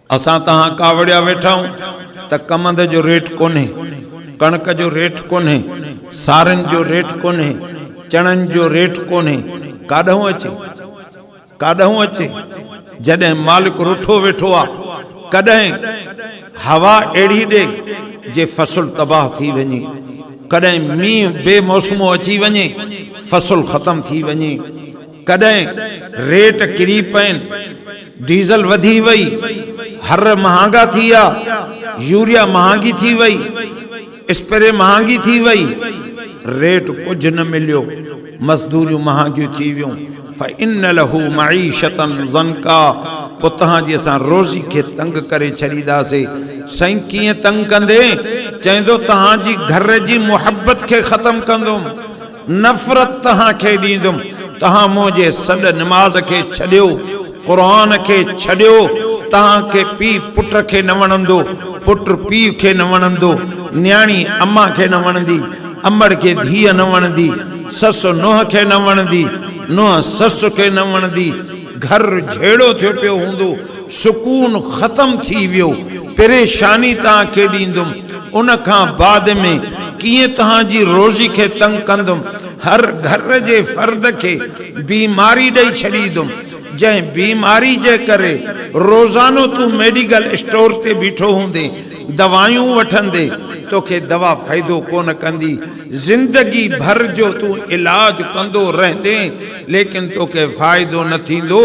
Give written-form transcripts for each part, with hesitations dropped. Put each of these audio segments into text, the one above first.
असां तहां कावड़िया वेठाऊं त कमंद जो रेट कोन्हे, कणक जो रेट कोन्हे, सारन जो रेट कोन्हे, चणन जो रेट कोन्हे। काॾहूं अचे, काॾहूं अचे? जॾहिं मालिक रुठो वेठो आ, कॾहिं हवा अहिड़ी ॾे जे फसल तबाह थी वञे, कॾहिं मींहुं बेमौसमो अची वञे फसल ख़त्म थी वञे, कॾहिं रेट किरी पइन, डीज़ल वधी वई, हर महांगा थी विया, यूरिया महांगी थी वई, स्प्रे महांगी थी वई, रेट कुछ न मिलियो, मजदूरियूं महांगियूं थी वियूं। फ़इन्न लहू मईशतन ज़नका, पोइ तव्हांजी असां रोज़ी खे तंग करे छॾींदासीं। साईं कीअं तंग कंदे? चवंदो तव्हांजी घर जी मुहबत खे ख़त्म कंदुमि, नफ़रत तव्हांखे ॾींदुमि। तव्हां मुंहिंजे सॾ निमाज़ खे छॾियो, क़ुरान खे छॾियो, तव्हांखे पीउ पुट खे न वणंदो, पुट पीउ खे न वणंदो, न्याणी अम्मा खे न वणंदी, अमड़ खे धीअ न वणंदी, ससु नुंहुं खे न वणंदी, नुंहुं ससु खे न वणंदी, घर झेड़ो थियो पियो हूंदो, सुकून ख़त्म थी वियो, परेशानी तव्हांखे ॾींदुमि। उन खां बाद में कीअं तव्हांजी रोज़ी खे तंग कंदुमि, हर घर जे फर्द खे बीमारी ॾेई छॾींदुमि, जंहिं बीमारी जे करे रोज़ानो तूं मेडिकल स्टोर ते बीठो हूंदे, दवायूं वठंदे, तोखे दवा फ़ाइदो कोन कंदी, ज़िंदगी भर जो तूं इलाज कंदो रहंदे, लेकिन तोखे फ़ाइदो न थींदो।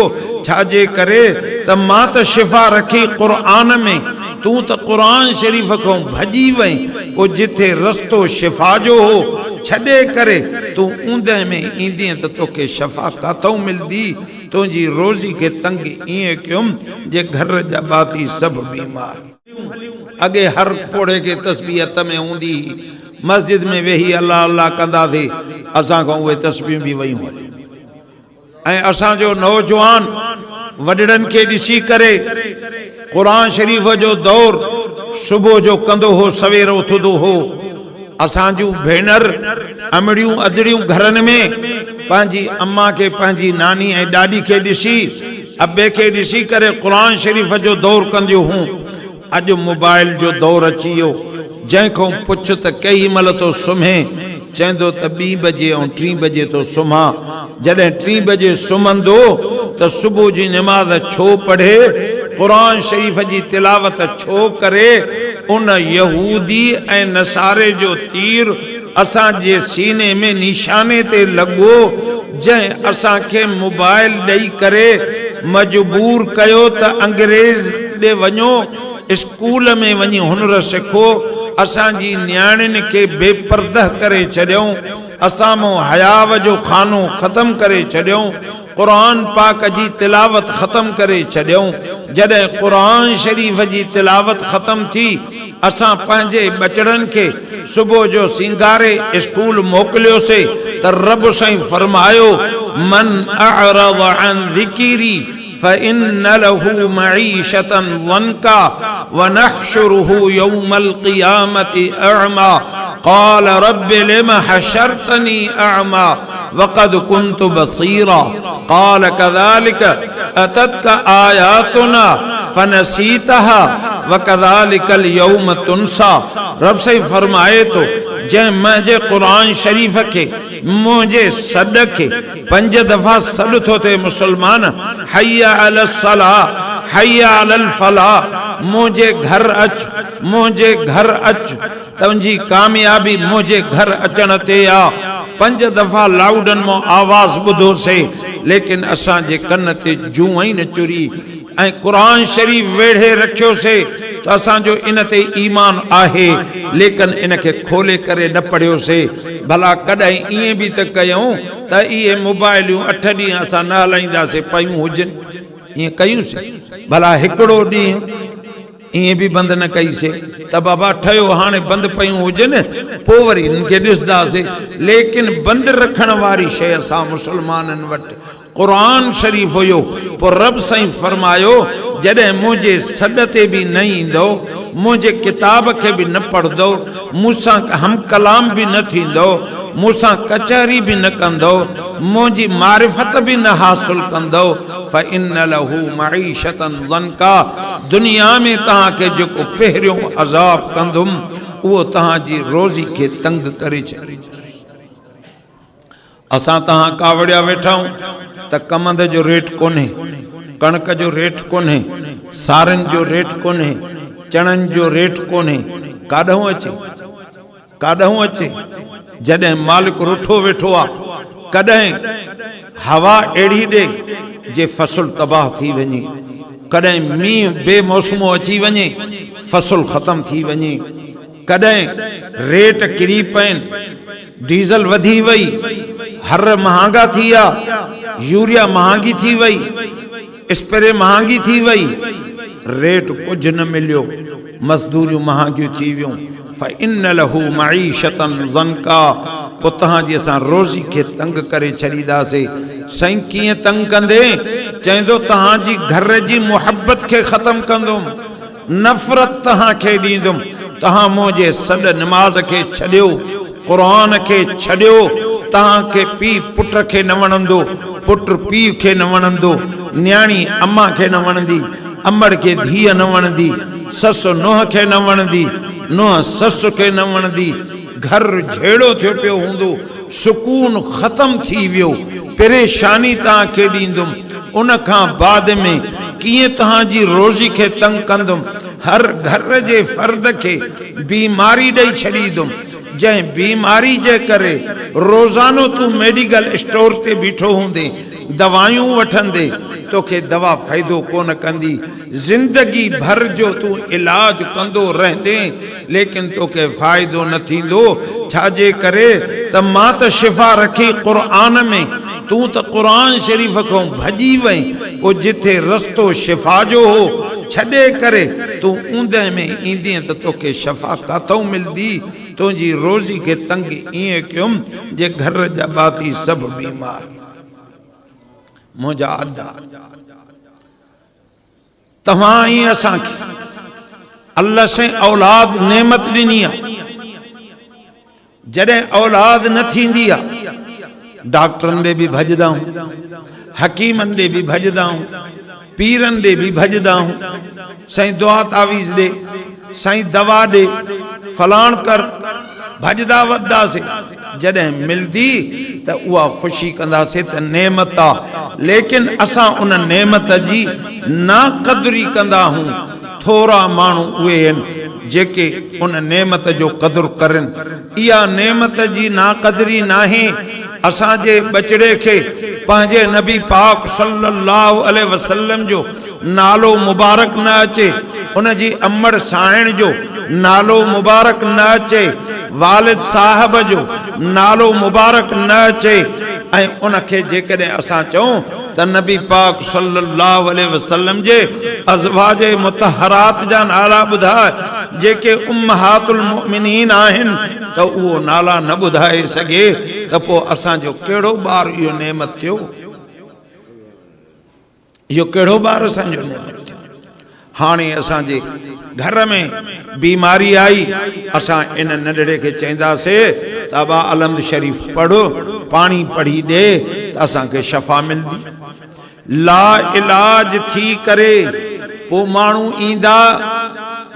छाजे करे? त मां त शिफ़ा रखी क़ुरान में, तूं त क़ुरान शरीफ़ खां भॼी वई, पोइ जिथे रस्तो शिफ़ा जो हो छॾे करे तूं ऊंदहि में ईंदीअ त तोखे शफ़ा काथऊं मिलंदी? तुंहिंजी रोज़ी खे तंग ईअं कयुमि जे घर जा बाती सभु बीमार। अॻे हर पोड़े खे तस्बीह हथ में हूंदी, मस्जिद में वेही अल्लाह अल्लाह कंदासीं, असां खां उहे तस्बीह बि वयूं हलियूं। ऐं असांजो नौजवान वॾड़नि खे ॾिसी करे क़ुरान शरीफ़ जो दौर सुबुह जो कंदो हो, सवेर उथंदो हो। असांजूं भेनर अमड़ियूं अदड़ियूं घरनि में पंहिंजी अम्मा खे, पंहिंजी नानी ऐं ॾाॾी खे ॾिसी, अबे खे ॾिसी करे क़ुरान शरीफ़ जो दौर कंदियूं हूं। अॼु मोबाइल जो दौर अची वियो, जंहिंखां पुछ त केई महिल तो सुम्हे, चवंदो त 2 बजे ऐं 3 बजे तो सुम्हां। जॾहिं 3 बजे सुम्हंदो त सुबुह जी निमाज़ छो पढ़े, क़ुरान शरीफ़ जी तिलावत छो करे? उन यहूदी ऐं नसारे जो तीर असांजे सीने में निशाने ते लॻो, जंहिं असांखे मोबाइल ॾेई करे मजबूर कयो त अंग्रेज़ ॾे वञो, स्कूल में वञी हुनर सिखो। असांजी न्याणियुनि खे बेपर्दह करे छॾियऊं, असां मां हयाव जो खानो ख़त्म करे छॾियऊं, क़ुरान पाक जी तिलावत ख़त्म करे छॾियऊं। जॾहिं क़ुरान शरीफ़ जी तिलावत ख़त्म थी, असां पंहिंजे बचड़नि खे सुबुह जो सिंगारे स्कूल मोकिलियोसीं त रब साईं फरमायो, मन अअरज़ अन ज़िक्री फ़इन्न लहू मईशतन ज़नका वनहशुरुहु यौमल क़ियामति अअमा क़ाल रब्बि लिम हशरतनी अअमा वक़द कुन्तु बसीरा क़ाल कज़ालिक अततक आयातुना फनसीतहा वकज़ालिकल यौम तुनसा। रब साईं फरमाए तो, जंहिं मुंहिंजे क़ुरान शरीफ़ खे, मुंहिंजे सॾ खे 5 दफ़ा सॾ थो थिए मुसलमान, हय्या अलस सलाह, हय्या अलल फलाह, मुंहिंजे घर अच, मुंहिंजे घर अच, तुंहिंजी कामयाबी मुंहिंजे घर अचण ते आ। 5 दफ़ा लाउडन मां आवाज़ ॿुधोसीं, लेकिन असांजे कन ते जूं ई न चुरी, ऐं क़ुरान शरीफ़ वेढ़े रखियोसीं त असांजो इन ते ईमान आहे, लेकिन इन खे खोले करे न पढ़ियोसीं। भला कॾहिं ईअं बि त कयूं त इहे मोबाइलियूं 8 ॾींहं असां न हलाईंदासीं, पयूं हुजनि, ईअं कयूंसीं? भला हिकिड़ो ॾींहुं ईअं बि बंदि न कईसीं त बाबा ठहियो हाणे बंदि पयूं हुजनि, पोइ वरी इन्हनि खे ॾिसंदासीं। लेकिन बंदि रखण वारी शइ असां मुसलमाननि वटि क़ुरान शरीफ़ हुयो। पोइ रब साईं फरमायो, जॾहिं मुझे सॾ ते भी न ईंदो, मुझे किताब के भी न पढ़दो, मूंसां हम कलाम भी न थींदो, मूंसां कचहरी भी न कंदो, मुझी मारिफत भी न हासिल कंदो, फ़इन लहू मईशतन ज़नका, दुनिया में तहां के जो पहिरियों अज़ाब कंदुम वो तहां जी रोज़ी के तंग करे छॾी। असां तहां कावड़िया वेठाऊं त कमंद जो रेट कोन्हे, कणक जो रेट कोन्हे, सारन जो रेट कोन्हे, चणन जो रेट कोन्हे, काॾों अचे, काॾों अचे। जॾहिं मालिक रुठो वेठो आ, कॾहिं हवा अहिड़ी ॾे जे फसल तबाह थी वञे, कॾहिं मींहुं बेमौसमो अची वञे फसल ख़त्म थी वञे, कॾहिं रेट किरी पइनि, डीज़ल वधी वई, हर महांगा थी विया, यूरिया महांगी थी वई, स्प्रे महांगी थी वई, रेट कुछ न मिलियो, मजदूरियूं महांगियूं थी वियूं। फ़इन लहू मईशतन ज़नका, पोइ तहां जी असां रोज़ी खे तंग करे छॾींदासीं। साईं कीअं तंग कंदे? चवंदो तहां जी घर जी मुहब्बत खे ख़त्म कंदुमि, नफ़रत तहां खे ॾींदुमि। तहां मुंहिंजे सॾ नमाज़ खे छॾियो, क़ुरान खे छॾियो, तहां खे पीउ पुट खे न वणंदो, पुट पीउ खे न वणंदो, न्याणी अम्मा खे न वणंदी, अमड़ खे धीअ न वणंदी, ससु नुंहुं खे न वणंदी, नुंहुं ससु खे न वणंदी, घर झेड़ो थियो पियो हूंदो, सुकून ख़त्म थी वियो, परेशानी तहां खे ॾींदुमि। उन खां बाद में कीअं तहां जी रोज़ी खे तंग कंदुमि, हर घर जे फर्द खे बीमारी ॾेई छॾींदुमि, जंहिं बीमारी जे करे रोज़ानो तू मेडिकल स्टोर ते बीठो हूंदे, दवायूं वठंदे, तोखे दवा फ़ाइदो कोन कंदी, जिंदगी भर जो तू इलाज कंदो रहंदे, लेकिन तोखे फ़ाइदो न थींदो। छाजे करे त मां त शिफ़ा रखी क़ुरान में, तू त क़ुरान शरीफ़ खां भॼी वई, पोइ जिथे रस्तो शिफ़ा जो हो छॾे करे तू ऊंदे में ईंदीअ त तोखे शफ़ा काथों मिलंदी। तुंहिंजी रोज़ी खे तंग ईअं कयुमि जे घर जा भाती सभु बीमार, मुंहिंजा अदा। तव्हां ई असांखे अल्लाह से औलाद नेमत ॾिनी आहे, जॾहिं औलाद न थींदी आहे डॉक्टरनि ॾे बि भॼंदा आहियूं, हकीमनि ॾे बि भॼंदा आहियूं, पीरनि ॾे बि भॼंदा आहियूं, साईं दुआ तावीज़ ॾे, साईं दवा ॾे, फलाण कर, भॼदा वधदासीं। जॾहिं मिलदी त उहा ख़ुशी कंदासीं त नेमत आहे, लेकिन असां उन नेमत जी नाक़दरी कंदा आहियूं। थोरा माण्हू उहे आहिनि जेके उन नेमत जो क़दुरु करनि। इहा नेमत जी नाक़दरी नाहे। असांजे बचड़े खे पंहिंजे नबी पाक सल्लल्लाहु अलैहि वसल्लम जो नालो मुबारक न अचे, उन जी अमड़ साइण जो नालो मुबारक न अचे, वालिद साहब जो नालो मुबारक न अचे, ऐं उनखे जेकॾहिं असां चऊं त नबी पाक सल्लल्लाहु अलैहि वसल्लम जे अज़वाजे मुतहरात जा नाला ॿुधाए जेके उम्महातुल मुमिनीन आहिनि, त उहो नाला न ॿुधाए सघे त पोइ असांजो कहिड़ो ॿार इहो नेमत थियो? इहो कहिड़ो ॿार असांजो नेमत थियो? हाणे असांजे घर में बीमारी आई, असां इन नंढड़े खे चवंदासीं त अबा अलमद शरीफ़ पढ़ो, पाणी पढ़ी ॾे त असांखे शफ़ा मिलंदी। ला इलाज थी करे पोइ माण्हू ईंदा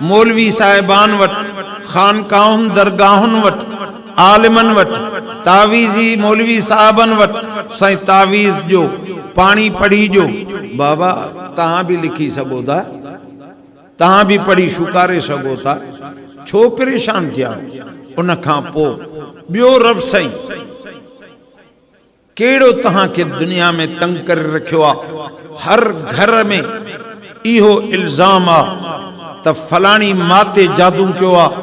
मौलवी साहिबान वटि, खानकाहुनि दरगाहुनि वटि, आलिमनि वटि, तावीज़ी मौलवी साहबनि वटि, साईं तावीज़ जो पाणी पढ़ी जो। बाबा तव्हां बि लिखी सघो था, तव्हां बि पढ़ी शुकारे सघो था, छो परेशान थिया? उन खां पोइ ॿियो रब साईं कहिड़ो तव्हांखे दुनिया में तंग करे रखियो आहे? हर घर में इहो इल्ज़ाम आहे त फलाणी माते जादू कयो आहे,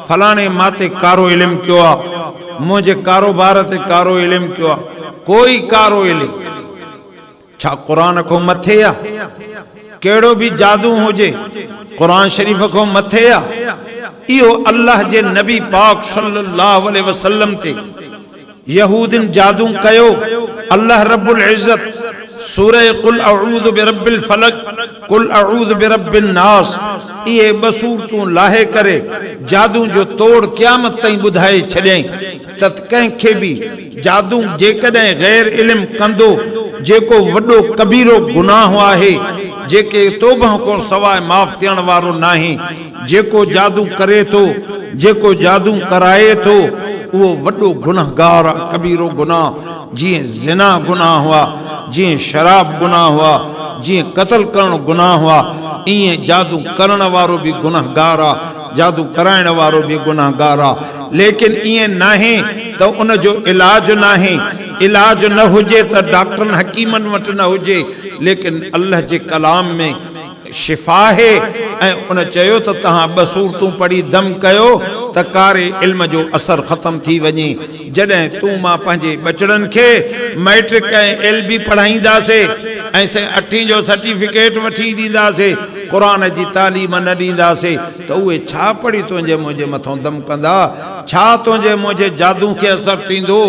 फलाणे माते कारो इल्मु कयो आहे, मुंहिंजे कारोबार ते कारो इल्मु कयो आहे। कोई कारो इल्मु छा क़ुरान खां मथे आहे? कहिड़ो बि जादू हुजे क़ुरान शरीफ़ खां मथे आहे? इहो अल्लाह जे नबी पाक सल्लल्लाहु अलैहि वसल्लम ते यहूदिन जादू कयो। अल्लाह रब्बुल इज़्ज़त सूरह कुल अऊज़ु बिरब्बिल फलक, कुल अऊज़ु बिरब्बिन नास, ये बसूरतूं लाहे करे जादू जो तोड़ क़यामत ताईं ॿुधाए छॾियईं त कंहिंखे बि जादू जेकॾहिं गैर इल्म कंदो जेको वॾो कबीरो गुनाह आहे, जेके तौबा को सवाइ माफ़ थियण वारो नाहे, जेको जादू करे थो, जेको जादू कराए थो, उहो वॾो गुनाहगार आहे, कबीरो गुनाह। जीअं ज़िना गुनाह हुआ, जीअं शराब गुनाह हुआ, जीअं क़त्ल करण गुनाह हुआ, ईअं जादू करण वारो भी गुनाहगार आहे, जादू कराइण वारो भी गुनाहगार आहे। लेकिन ईअं नाहे त उन जो इलाज नाहे, इलाज न हुजे त डॉक्टरनि हकीमनि वटि न हुजे, लेकिन अल्लाह जे कलाम में शिफ़ा है। ऐं उन चयो त तहां ॿ सूरतूं पढ़ी दम कयो त कारे इल्म जो असर ख़त्म थी वञे। जॾहिं तूं मां पंहिंजे बचड़नि खे मैट्रिक ऐं LB पढ़ाईंदासीं ऐं 8वीं जो सर्टिफिकेट वठी ॾींदासीं, क़ुरान जी तालीम न ॾींदासीं त उहे छा पढ़ी तुंहिंजे मुंहिंजे मथां दम कंदा? छा तुंहिंजे मुंहिंजे जादू खे असर थींदो?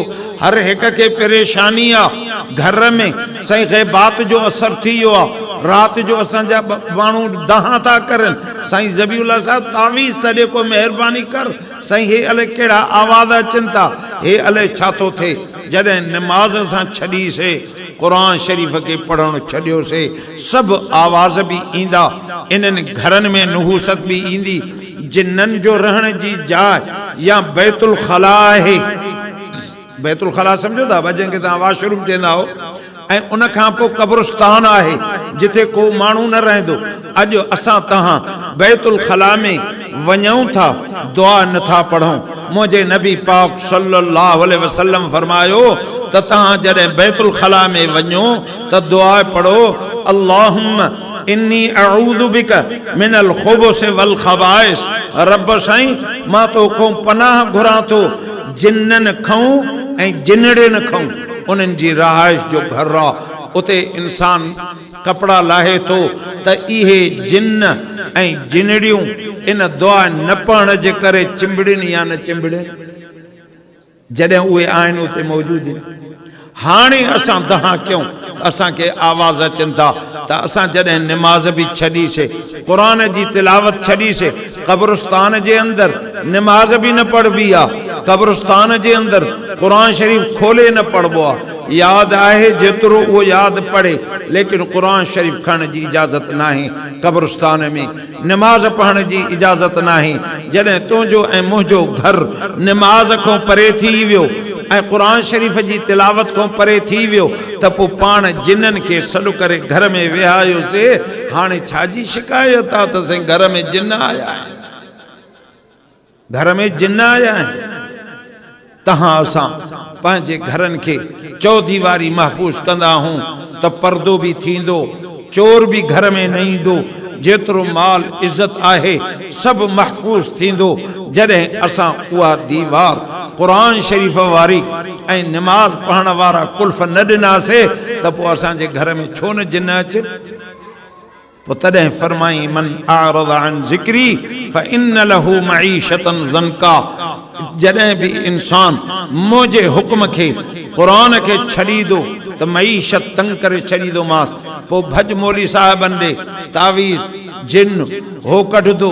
हर हिक खे परेशानी आहे। घर में साईं ग़ैबात जो असर थी वियो आहे। रात जो असांजा माण्हू दहा था करनि, साईं ज़बीउल्लाह साहब तावीज़ त ॾे, महिरबानी कर साईं, हे अलाए कहिड़ा आवाज़ अचनि था, हे अलाए छा थो थिए। जॾहिं निमाज़ असां छॾीसीं, क़ुरान शरीफ़ खे पढ़णु छॾियोसीं, सभु आवाज़ बि ईंदा, इन्हनि घरनि में नुहूसत बि ईंदी। जिन्ननि जो रहण जी जाइ या बैतुल खला आहे, बैतुल खला सम्झो था, जंहिंखे तव्हां वाशरूम चवंदा हो, ऐं उन खां पोइ कब्रिस्तान आहे जिथे को माण्हू न रहंदो। अॼु असां तहां बैतुल खला में वञूं था, दुआ नथा पढ़ूं। मुंहिंजे नबी पाक सल्लल्लाहु अलैहि वसल्लम फरमायो त तहां जॾहिं बैतुल खला में वञो त दुआ पढ़ो, अल्लाहुम्मा इन्नी अऊज़ु बिक मिनल खुबुस वल खबाइस। रब साईं, मां तोखां पनाह घुरां थो जिन्ननि खां ऐं जिनड़ियुनि खां। उन्हनि जी रहाइश जो घर आहे, उते इंसान कपड़ा लाहे थो त इहे जिन्न ऐं जिनड़ियूं इन दुआ न पढ़ण जे करे चिंबड़िन या न चिंबड़िन, जॾहिं उहे आहिनि उते मौजूद आहिनि। हाणे असां दहा कयूं त असांखे आवाज़ अचनि था त असां जॾहिं निमाज़ बि छॾीसीं, क़ुरान जी तिलावत छॾीसीं, क़ब्रिस्तान जे अंदरि निमाज़ बि न पढ़बी आहे, क़ब्रिस्तान जे अंदरि क़ुरान शरीफ़ खोले न पढ़बो आहे। याद आहे जेतिरो उहो यादि पढ़े, लेकिन क़ुरान शरीफ़ खणण जी इजाज़त नाहे, क़ब्रिस्तान में निमाज़ पढ़ण जी इजाज़त नाहे। जॾहिं तुंहिंजो ऐं मुंहिंजो घर निमाज़ खां परे थी वियो ऐं क़ुरान शरीफ़ जी तिलावत खां परे थी वियो त पोइ पाण जिन्ननि खे सॾु करे घर में विहायोसीं। हाणे छा जी शिकायत आहे त साईं घर में जिन्न आया आहिनि, घर में जिन्न आया आहिनि। तहां असां पंहिंजे घरनि खे चौदीवारी महफ़ूज़ कंदा हूं त पर्दो बि थींदो, चोर बि घर में न ईंदो, जेतिरो माल इज़त आहे सभु महफ़ूज़ थींदो। जॾहिं असां उहा दीवार क़ुरान शरीफ़ वारी ऐं निमाज़ पढ़ण वारा कुल्फ़ न ॾिनासीं त पोइ असांजे घर में छो न जिन्न अचे? पोइ तॾहिं फरमाई, मन अअरज़ अन ज़िक्री फ़इन्न लहू मईशतन ज़नका। जॾहिं भी इंसान मुझे हुक्म के कुरान के छॾींदो त मईशत तंग करे छॾींदोमांसि। पोइ भज मौली साहिबनि ॾे तावीज़ जिन हो कढंदो,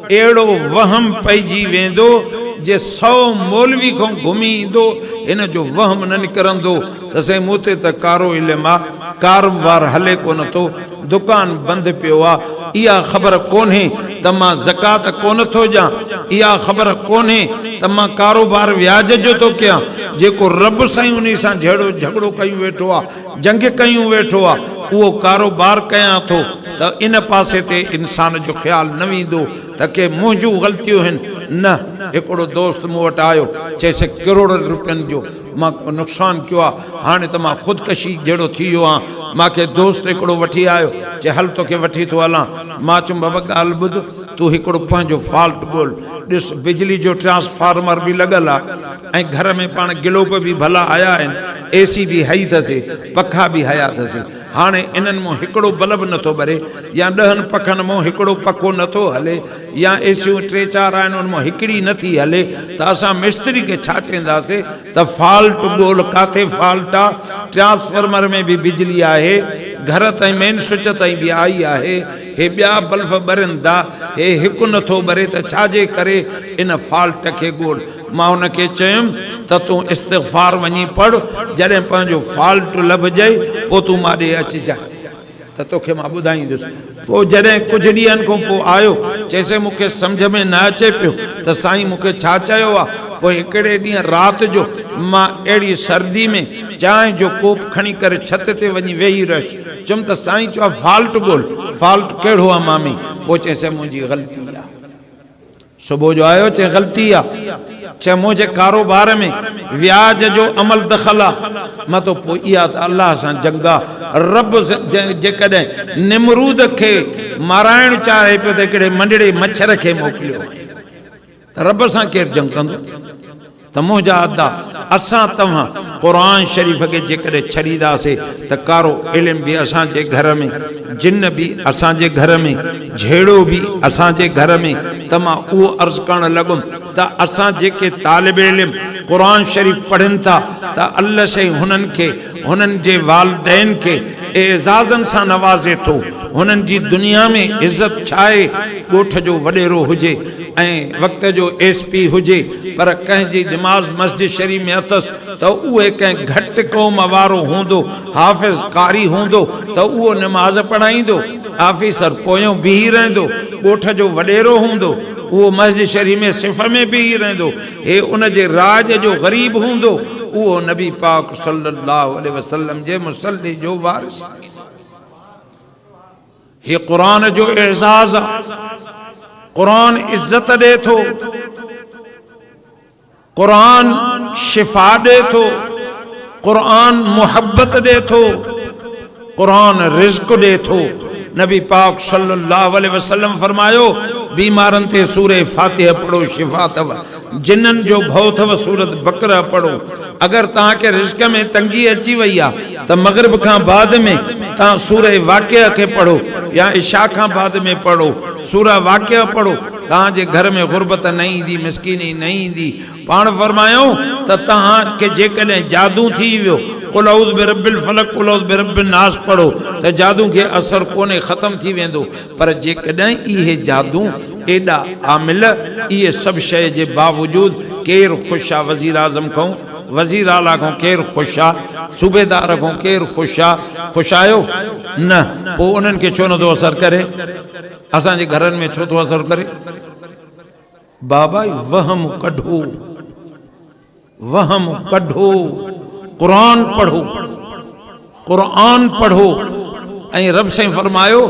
अहिड़ो वहम पइजी वेंदो जे 100 मौलवी खां घुमी ईंदो, इन जो वहम न निकिरंदो त साईं मूं ते त कारो इल्म आहे, कारोबार हले कोन थो, दुकान बंदि पियो आहे, इहा ख़बर कोन्हे त मां ज़कात कोन थो ॾियां, इहा ख़बर कोन्हे त मां कारोबार व्याज जो थो कयां। जेको रब साईं उन सां जहिड़ो झगड़ो कयूं वेठो आहे, जंग कयूं वेठो आहे, उहो कारोबार कयां थो त इन पासे ते इंसान जो ख़्यालु न वेंदो त के मुंहिंजूं ग़लतियूं आहिनि। न, हिकिड़ो दोस्त मूं वटि आयो, चएसि करोड़ रुपयनि जो मां नुक़सानु कयो आहे, हाणे त मां ख़ुदकशी जहिड़ो थी वियो आहियां। मूंखे दोस्त हिकिड़ो वठी आयो, चए हल तोखे वठी थो हलां। मां चयुमि बाबा ॻाल्हि ॿुध, तूं हिकिड़ो पंहिंजो फॉल्ट ॻोल्ह, ॾिस बिजली जो ट्रांसफार्मर बि लॻल आहे ऐं घर में पाण गिलोप बि भला आया आहिनि, AC भी हई अथसि पखा भी हया अथसि हाणे इन्हनि मां हिकिड़ो बल्ब नथो ॿरे या 10 पखनि मां हिकिड़ो पखो नथो हले या एसियूं 3-4 आहिनि उन मां हिकिड़ी नथी हले त असां मिस्त्री खे छा चवंदासीं त फॉल्ट ॻोल्ह किथे फॉल्ट आहे ट्रांसफार्मर में भी बिजली आहे घर ताईं मेन स्विच ताईं भी आई आहे हे ॿिया बल्ब ॿरनि था हे हिकु नथो ॿरे त छाजे करे इन फॉल्ट खे ॻोल्ह मां उनखे चयुमि त तूं इस्तिग़फ़ार वञी पढ़ जॾहिं पंहिंजो फॉल्ट लभजई पोइ तूं मां ॾे अचिजांइ त तोखे मां ॿुधाईंदुसि पोइ जॾहिं कुझु ॾींहंनि खां पोइ आयो चइसि मूंखे सम्झ में न अचे पियो त साईं मूंखे छा चयो आहे पोइ हिकिड़े ॾींहुं राति जो मां अहिड़ी सर्दी में चांहि जो कोप खणी करे छत ते वञी वेही रहियुसि चयुमि त साईं चयो फॉल्ट ॻोल्ह फॉल्ट कहिड़ो आहे मामी पोइ चइसि मुंहिंजी ग़लती आहे सुबुह जो आयो चए ग़लती आहे चए मुंहिंजे कारोबार में व्याज जो अमल दख़ल आहे मां त पोइ इहा त अलाह सां जंग आहे रब जेकॾहिं निमरूद खे माराइणु चाहे पियो त हिकिड़े मंडड़े मच्छर खे मोकिलियो त रब सां केरु जंग कंदो त मुंहिंजा अदा असां तव्हां क़ुरान शरीफ़ खे जेकॾहिं छॾींदासीं त कारो इल्मु बि असांजे घर में जिन बि असांजे घर में झेड़ो बि असांजे घर में त मां उहो अर्ज़ु करणु लॻुमि त असां जेके तालिब इल्म क़ुरान शरीफ़ पढ़नि था त अल्लाह शइ हुननि खे हुननि जे वालिदैन खे एज़ाज़नि सां नवाज़े थो हुननि जी दुनिया में इज़त छा आहे ॻोठ जो वॾेरो हुजे ऐं वक़्त जो SP हुजे पर कंहिंजी निमाज़ मस्जिद शरीफ़ में अथसि त उहे कंहिं घटि क़ौम वारो हूंदो हाफ़िज़ कारी हूंदो त उहो निमाज़ पढ़ाईंदो ऑफिसर पोयों बीही रहंदो ॻोठ जो वॾेरो हूंदो उहो मस्जिद शरीफ़ में सिफ़ में बीही रहंदो हे उन जे राज जो ग़रीब हूंदो उहो नबी पाक सल्लल्लाहु अलैहि वसल्लम जे मुसल्ली जो वारिस हे क़ुरान जो एज़ाज़ क़ुरान इज्जत दे थो क़ुरान शिफा दे थो क़ुरान मोहब्बत दे थो क़ुरान रिज़्क़ दे थो नबी पाक सल्लल्लाहु अलैहि वसल्लम फरमायो बीमारन ते सूरह फातिहा पढ़ो शिफा तव जिन्नन जो भव थव सूरत बकरा पढ़ो अगर ता के रिज़्क़ में तंगी अची वई आ त मगरिब का बाद में ता सूरह वाक़िया के पढ़ो या इशा का बाद में पढ़ो सूरह वाक़िया पढ़ो ता जे घर में गुरबत नहीं दी मिस्कीनी नहीं दी पान फरमायो त ता के जेकॾहिं जादू थी वियो कुल औज़ बिरब्बिल फलक कुल औज़ बिरब्बिन नास पढ़ो त जादू के असर कोने ख़त्म थी वेंदो पर जेकॾहिं इहे जादू एडा आमिल ये सब शय जे बावजूद केर खुश आ वज़ीर आज़म को वज़ीर आला को केर खुश आ सूबेदार को केर खुश आ खुश आयो न पो उन्हनि के छो नथो असर करे असां जे घरनि में छो थो असर करे बाबा वहम कढो कुरान पढ़ो ऐं रब से फरमायो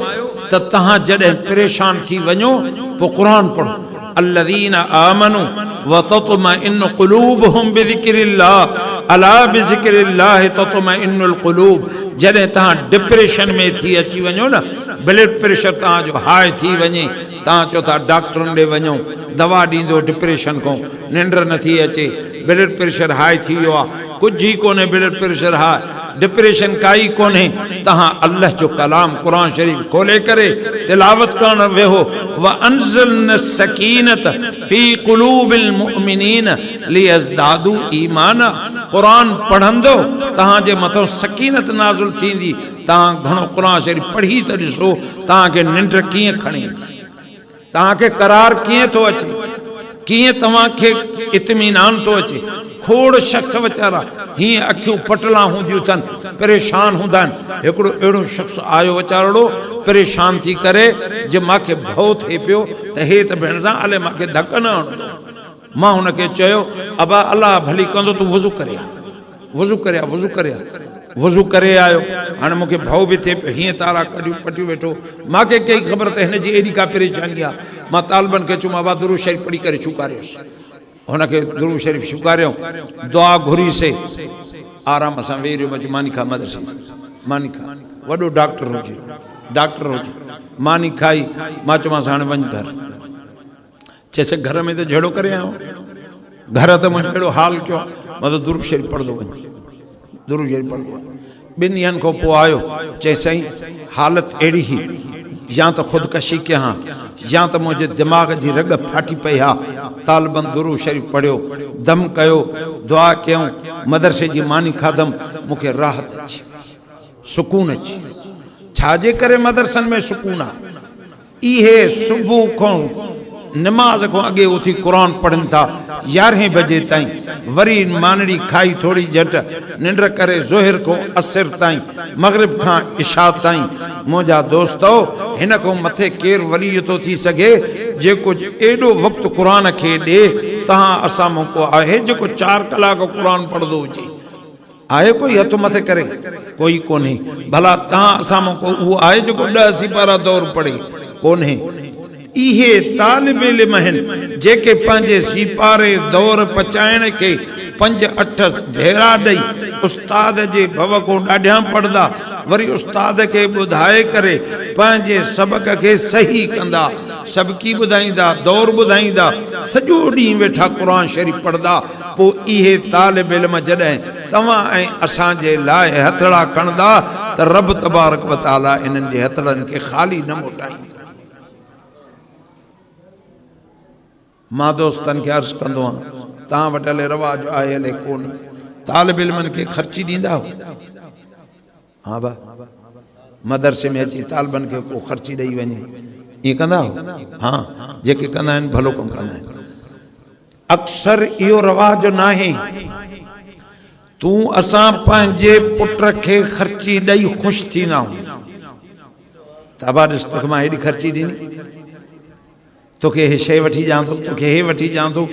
त तहां जॾहिं परेशान थी वञो पोइ कुरान पढ़ो अल्लज़ीना आमनू व तत्मइन्नु क़ुलूबुहुम बिज़िक्रिल्लाह अला बिज़िक्रिल्लाह तत्मइन्नुल क़ुलूब जॾहिं तहां डिप्रेशन में थी अची वञो न ब्लड प्रेशर तहांजो हाई थी वञे तहां चओ था डॉक्टरनि ॾे वञो दवा ॾींदो डिप्रेशन को निंड नथी अचे ब्लड प्रेशर हाई थी वियो आहे कुछ ही कोने ब्लड प्रेशर हाई डिप्रेशन काई कोने तहां अल्लाह जो कलाम कुरान शरीफ खोले करे तिलावत करण वेहो व अंज़लना सकीनत फी क़ुलूबिल मुमिनीन लियज़दादू ईमाना कुरान पढ़ंदो तहां जे मथो सकीनत नाज़िल थींदी तहां घणो कुरान शरीफ पढ़ी त ॾिसो तहां के निंड कीअं खणे तहां के करार कीअं थो अचे कीअं तव्हां के इत्मीनान थो अचे खोड़ शख्स वीचारा हीअं अखियूं पटला हूंदियूं अथनि परेशान हूंदा आहिनि हिकिड़ो अहिड़ो शख्स आयो वीचारो परेशान थी करे जे मूंखे भउ थिए पियो त हे त भेण सां हले मूंखे धक न हणंदो मां हुनखे चयो अबा अलाह भली कंदो तूं वज़ू करे आयो हाणे मूंखे भउ बि थिए पियो हीअं तारा कढियूं पटियूं वेठो मूंखे कई ख़बर त हिन जी एॾी का परेशानी आहे मां तालिबनि खे चयो मां दुरूद शरीफ़ पढ़ी करे छुकारियोसि हुनखे दुरूद शरीफ़ छुकारियो दुआ घुरी से आराम सां वेही रहियो अची मानी खा मदरसे मानी खा वॾो डॉक्टर हुजे मानी खाई मां चयोमांसि हाणे वञ घर चइसि घर में त जहिड़ो करे आयो घर त मुंहिंजो अहिड़ो हाल कयो मां त दुरूद शरीफ़ पढ़ंदो वञ दुरूद शरीफ़ पढ़ंदो आहे। 2 ॾींहंनि खां पोइ आयो, चई साईं हालत अहिड़ी ही, या तो ख़ुदकशी कयां या तो मुझे दिमाग की रग फाटी पई हा। तालिबन दुरूद शरीफ़ पढ़ियो, दम कयो, दुआ कयूं, मदरसे जी मानी खाधम, मूंखे राहत अची, सुकून अची। छाजे करे मदरसन में सुकून आहे? इहे सुबुह को नमाज को अगे उथी कुरान पढ़न था 11 बजे ताईं, वरी मानड़ी खाई थोड़ी झट निंड करे ज़ोहर को असर ताईं, मगरिब का इशा ताईं। मुझा दोस्तो हिन को मथे केर वली तो थी सके जेको एडो वक्त कुरान के दे? तहां असा मौको आहे जेको 4 कलाक कुरान पढ़दो हुजे? आए कोई हथ मथे करे? कोई कोने। भला तहां असा मौको वो आए जेको 10 सिपारा दौर पढ़े? कोने। इहे तालिब इल्म आहिनि जेके पंहिंजे सिपारे दौर पचाइण के 5-8 भेरा ॾेई उस्ताद जे भव को ॾाढिया पढ़दा, वरी उस्ताद के ॿुधाए करे पंहिंजे सबक के सही कंदा, सबकी ॿुधाईंदा, दौर ॿुधाईंदा, सॼो ॾींहुं वेठा क़ुरान शरीफ़ पढ़दा। पोइ इहे तालिब इल्म जॾहिं तव्हां ऐं असांजे लाइ हथड़ा खणंदा त रब तबारक व तआला इन्हनि जे हथड़नि खे ख़ाली न मोटाईंदा। मां दोस्तनि खे अर्ज़ु कंदो आहियां, तव्हां वटि हले रवाज आहे हले कोन, तालिब इल्मनि खे ख़र्ची ॾींदा हो? हा बा, मदरसे में अची तालिबनि खे को ख़र्ची ॾेई वञे, ईअं कंदा हो? हा, जेके कंदा आहिनि भलो कमु कंदा आहिनि। अक्सर इहो रवाज न आहे। तूं असां पंहिंजे पुट खे ख़र्ची ॾेई ख़ुशि थींदा आहियूं। ताबा ॾिस, तोखे मां हेॾी ख़र्ची ॾिनी, तोखे हे शइ वठी ॾियां थो, तोखे हे वठी ॾियां थो।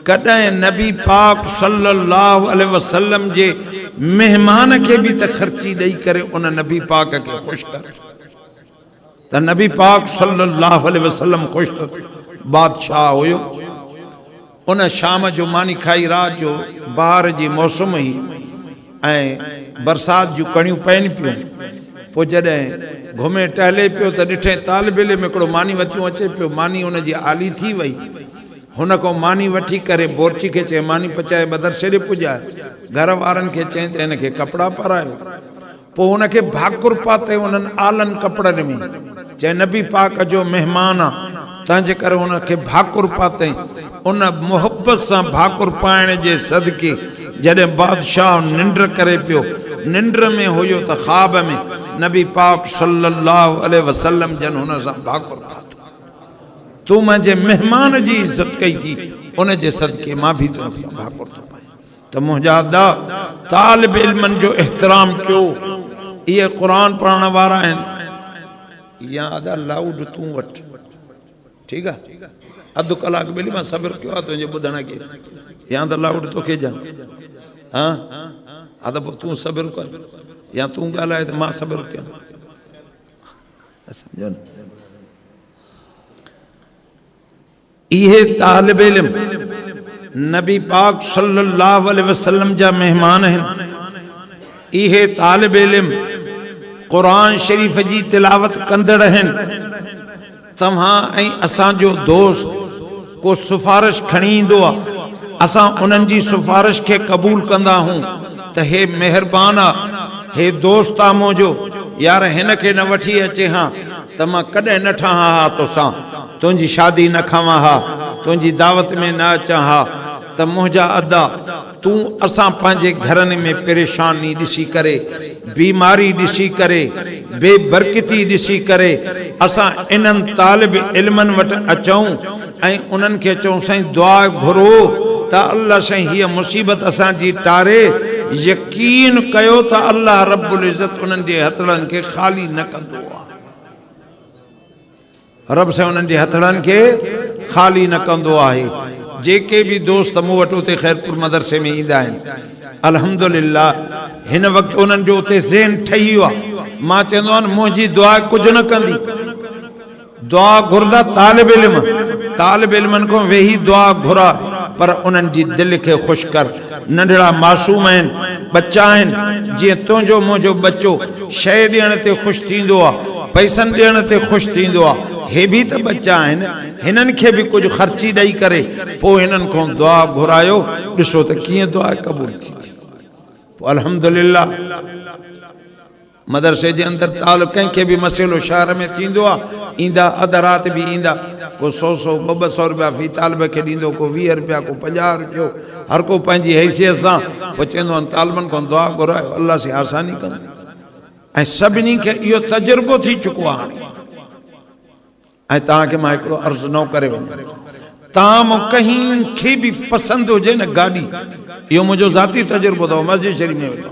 कॾहिं नबी पाक सल्लल्लाहु अलैहि वसल्लम जे मेहमान के भी त ख़र्ची ॾेई करे उन नबी पाक के ख़ुशि कर, त नबी पाक सल्लल्लाहु अलैहि वसल्लम ख़ुशि तो। बादशाह हुयो, उन शाम जो मानी खाई, रात जो बहार जी मौसम ही ऐं बरसात जूं कणियूं पयनि पियूं। पोइ जॾहिं घुमे टहले पियो त ॾिठे तालिब इल्म हिकिड़ो मानी वतियूं अचे पियो। मानी उन जी आली थी वई, हुन को मानी वठी करे बोरची खे चए मानी पचाए मदरसे ॾे पुॼाए। घर वारनि खे चई त हिन खे कपिड़ा पारायो। पोइ हुनखे भाकुर पाते उन्हनि आलनि कपिड़नि में, चए नबी पाक जो महिमान आहे, तंहिंजे करे हुनखे भाकुर पाते। उन मुहबत सां भाकुर पाइण जे सदके जॾहिं बादशाह निंड करे पियो, निंड में हुयो त ख्वाब में नबी पाक सल्लल्लाहु अलैहि वसल्लम जन हुन सां भाकुर पातो। तू मुंहिंजे मेहमान जी इज़त कई थी, उन जे सदके मां भी तो भाकुर थो पाए। त मुंहिंजा तालिब इल्मनि जो एहतराम कयो। इहे क़ुरान पढ़ण वारा आहिनि, या अदा लाउड तूं वटि, ठीकु आहे? अधु कलाक ॿिली मां सब्र कयो आहे तुंहिंजे ॿुधण खे, या त लाउड तोखे ॾियां? हा हा, त पोइ तूं सब्र कर, या तूं ॻाल्हाए त मां सब्र कयां, सम्झो न? इहे तालिब इल्म नबी पाक सल्लल्लाहु अलैहि वसल्लम जा मेहमान आहिनि। इहे तालिब इल्म क़ुरान शरीफ़ जी तिलावत कंदड़ आहिनि। तव्हां ऐं असांजो दोस्त को सिफारिश खणी ईंदो आहे, असां उन्हनि जी सिफारिश खे क़बूल कंदा आहियूं त हे महिरबान आहे, हे दोस्त आहे मुंहिंजो, यार हिन खे न वठी अचे हा त मां कॾहिं न ठहां हा तोसां, तुंहिंजी शादी न खावां हा, तुंहिंजी दावत में न अचां हा। त मुंहिंजा अदा तूं असां पंहिंजे घरनि में परेशानी ॾिसी करे, बीमारी ॾिसी करे, बेबरकती ॾिसी करे असां इन्हनि तालिब इल्मनि वटि अचूं ऐं उन्हनि खे चऊं साईं दुआ घुरो त अल्लाह साईं हीअ मुसीबत असांजी टारे। यकीन कयो त अल्लाह रब्बुल इज़्ज़त उन्हनि जे हथड़नि खे ख़ाली न कंदो आहे। रब साईं उन्हनि जे हथड़नि खे ख़ाली न कंदो आहे। जेके भी दोस्त मूं वटि उते ख़ैरपुर मदरसे में ईंदा आहिनि, अल्हम्दुलिल्लाह हिन वक़्तु उन्हनि जो उते ज़हन ठही वियो आहे। मां चवंदो आहियां मुंहिंजी दुआ कुझु न कंदी, दुआ घुरदा तालिब इल्म, तालिब इल्मनि खां वेही दुआ घुरा, पर उन्हनि जी दिलि खे ख़ुशि कर। नंढड़ा मासूम आहिनि, बच्चा आहिनि, जीअं तुंहिंजो मुंहिंजो बच्चो शइ ॾियण ते ख़ुशि थींदो आहे, पैसनि ॾियण ते ख़ुशि थींदो आहे, हे भी त बच्चा आहिनि, हिननि खे भी कुझु ख़र्ची ॾेई करे पोइ हिननि खां दुआ घुरायो, ॾिसो त कीअं दुआ क़बूल थी। अल्हम्दुलिल्लाह मदरसे जे अंदर ताल कंहिंखे बि मसइलो शहर में थींदो आहे ईंदा अध राति बि ईंदा को 100 200 रुपया फी तालिब खे ॾींदो को 20 रुपया को 50 रुपयो हर को पंहिंजी हैसियत सां पोइ चवंदो आहिनि तालिबनि खां दुआ घुरायो अल्लाह से आसानी कंदो ऐं सभिनी खे इहो तजुर्बो थी चुको आहे हाणे ऐं तव्हांखे मां हिकिड़ो अर्ज़ु न करे वञा तव्हां मूं कंहिंखे बि पसंदि हुजे न गाॾी इहो मुंहिंजो ज़ाती तजुर्बो अथव मस्जिद शरीफ़ में वेठो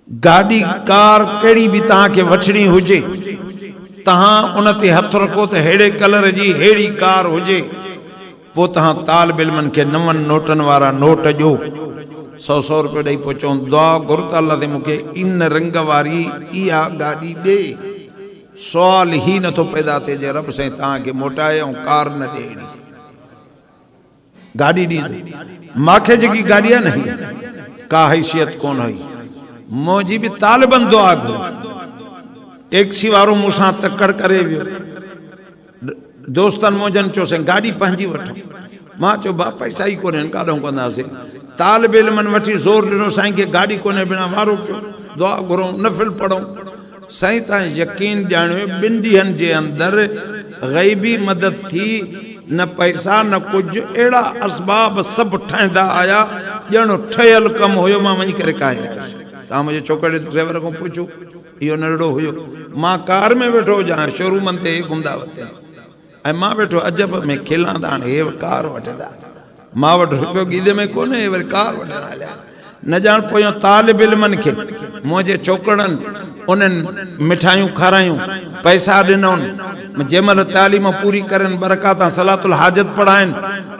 गाॾी कार कहिड़ी बि तव्हांखे वठणी हुजे तव्हां उन ते हथु रखो त अहिड़े कलर जी अहिड़ी कार हुजे पोइ तव्हां तालिब इल्मनि खे 9 नोटनि वारा नोट ॾियो 100 रुपयो ॾेई पोइ चऊं दुआ घुर त अल्लाह ते मूंखे इन रंग वारी इहा गाॾी ॾे सुवाल ई नथो पैदा थिए जे रब साईं तव्हांखे मोटाए ऐं कार न ॾे अहिड़ी गाॾी ॾींदो मूंखे जेकी गाॾी आहे न का हैसियत कोन हुई मुंहिंजी बि तालिबनि दुआ घुरी टैक्सी वारो मूंसां तकड़ करे वियो दोस्तनि मुंहिंजनि चयोसीं गाॾी पंहिंजी वठो मां चयो भाउ पैसा ई कोन्हनि काॾूं कंदासीं तालिब इल्मनि वठी ज़ोर ॾिनो साईं खे गाॾी कोन्हे बिना वारो कयो दुआ घुरूं नफ़िल पढ़ूं साईं तव्हां यकीन ॼाणियो 2 ॾींहंनि जे अंदरि ग़ैबी मदद थी न पैसा न कुझु अहिड़ा असबाब सभु ठाहींदा आया ॼणो ठहियल कमु हुयो मां वञी करे काए आयुसि तव्हां मुंहिंजे छोकिरे ड्राइवर खां पुछो इहो नंढड़ो हुयो मां कार में वेठो हुजां शोरूमनि ते गुमदावत ते ऐं मां वेठो अजब में खिलां त हाणे हे कार वठंदा मां वटि रुपयो गीदे में कोन्हे हे वरी कार वठणु हलिया न ॼाण पोयां तालिब इल्मनि खे मुंहिंजे छोकिरनि उन्हनि मिठाइयूं खारायूं पैसा ॾिनऊं जंहिं महिल तालीम पूरी करनि बरकातां सलातुल हाजत पढ़ाइनि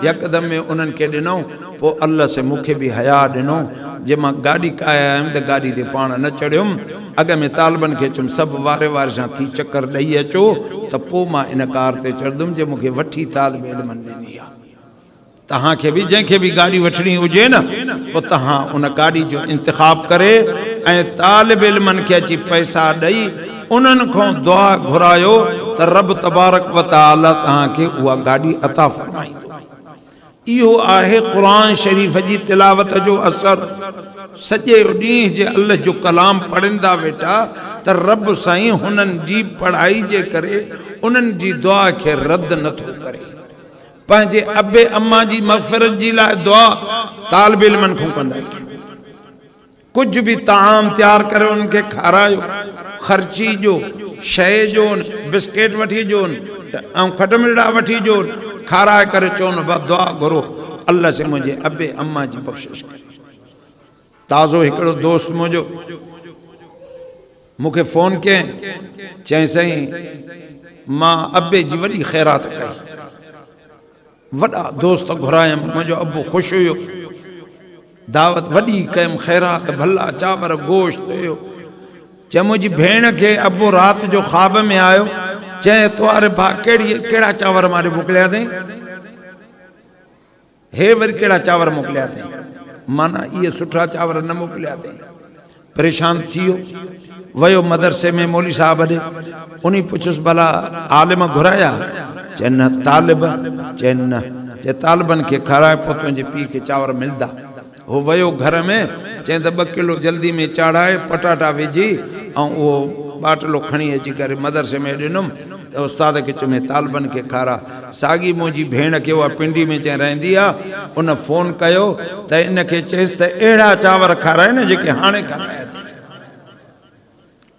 यकदम में उन्हनि खे ॾिनऊं पोइ अल्लाह से मूंखे बि हया ॾिनो जे मां गाॾी काया आयुमि त गाॾी ते पाण न चढ़ियुमि अॻ में तालिबनि खे चयुमि सभु वारे वारे सां थी चकर ॾेई अचो त पोइ मां इन कार ते चढ़ंदुमि जे मूंखे वठी तालिब इल्मनि ॾिनी आहे तव्हांखे बि जंहिंखे बि गाॾी वठणी हुजे न पोइ तव्हां उन गाॾी जो इंतिखाब करे ऐं तालिब इल्मनि खे अची पैसा ॾेई उन्हनि खां दुआ घुरायो त रब तबारक व तआला तव्हांखे उहा गाॾी अता फरमाईंदो इहो आहे क़ुरान शरीफ़ जी तिलावत जो असर सॼे ॾींहं जे अल्लाह जो कलाम पढ़ंदा वेठा त रब साईं हुननि जी पढ़ाई जे करे उन्हनि जी दुआ खे रद्द नथो करे पंहिंजे अबे अम्मा जी मग़फ़िरत जी लाइ दुआ तालिब इल्मनि खां कंदा कुछ भी ताम तैयार करे उनके खारायो खर्ची जो शय जो बिस्किट वठी जो खटमिड़ा वठी जो खाराए करे चोन दुआ घुरो अल्लाह से मुझे अबे अम्मा जी बख्शिश करे ताज़ो हिकिड़ो दोस्त मुझो मुखे फोन के चई सही मां अबे जी वड़ी खैरात कई वड़ा दोस्त घुरायम मुझो अबो खुश हुयो दावत वड़ी कयम खैरात भला चावर गोश्त हुयो चे मुझी भेण के अबो रात जो ख्वाब में आयो चे तुआरे भा केड़ा चावर मारे मोकलिया थे हे वरी केड़ा चावर मोकलिया थे माना ये सुठा चावर न मोकलिया थे परेशान थियो वयो मदरसे में मौली साहब ने उन्हीं पुछुस भला आलिम घुराया चे न तालिब चे न चे तालिबन के खाराए पो तुझे पी के चावर मिलदा हो वयो घर में चे 2 किलो जल्दी में चाढ़ाए पटाटा विझी वो बाटलो खणी अची करे मदरसे में ॾिनुम त उस्ताद के चुमे तालिबन के खारा सागी मुंहिंजी भेण के उहा पिंडी में चे रहंदी आ उन फोन कयो त इन के चेस त एड़ा चावर खाराए न जेके हाणे खाराया